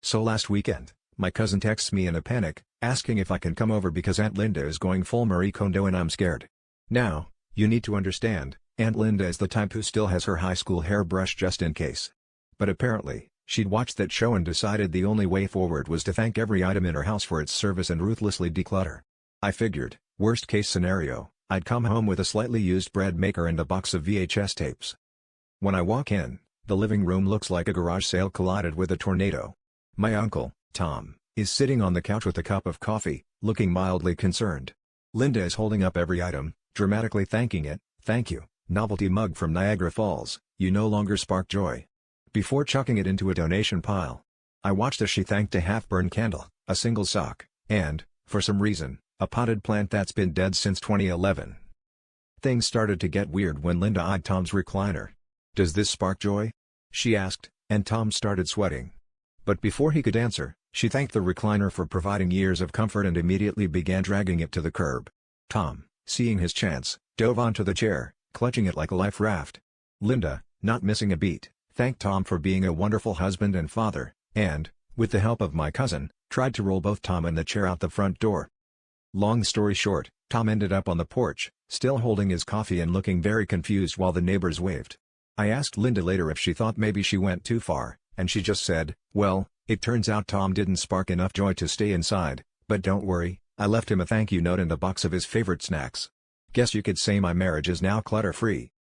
So last weekend, my cousin texts me in a panic, asking if I can come over because Aunt Linda is going full Marie Kondo and I'm scared. Now, you need to understand, Aunt Linda is the type who still has her high school hairbrush just in case. But apparently, she'd watched that show and decided the only way forward was to thank every item in her house for its service and ruthlessly declutter. I figured, worst case scenario, I'd come home with a slightly used bread maker and a box of VHS tapes. When I walk in, the living room looks like a garage sale collided with a tornado. My uncle, Tom, is sitting on the couch with a cup of coffee, looking mildly concerned. Linda is holding up every item, dramatically thanking it. "Thank you, novelty mug from Niagara Falls, you no longer spark joy," before chucking it into a donation pile. I watched as she thanked a half-burned candle, a single sock, and, for some reason, a potted plant that's been dead since 2011. Things started to get weird when Linda eyed Tom's recliner. "Does this spark joy?" she asked, and Tom started sweating. But before he could answer, she thanked the recliner for providing years of comfort and immediately began dragging it to the curb. Tom, seeing his chance, dove onto the chair, clutching it like a life raft. Linda, not missing a beat, thanked Tom for being a wonderful husband and father, and, with the help of my cousin, tried to roll both Tom and the chair out the front door. Long story short, Tom ended up on the porch, still holding his coffee and looking very confused while the neighbors waved. I asked Linda later if she thought maybe she went too far, and she just said, "Well, it turns out Tom didn't spark enough joy to stay inside, but don't worry, I left him a thank you note and a box of his favorite snacks. Guess you could say my marriage is now clutter-free."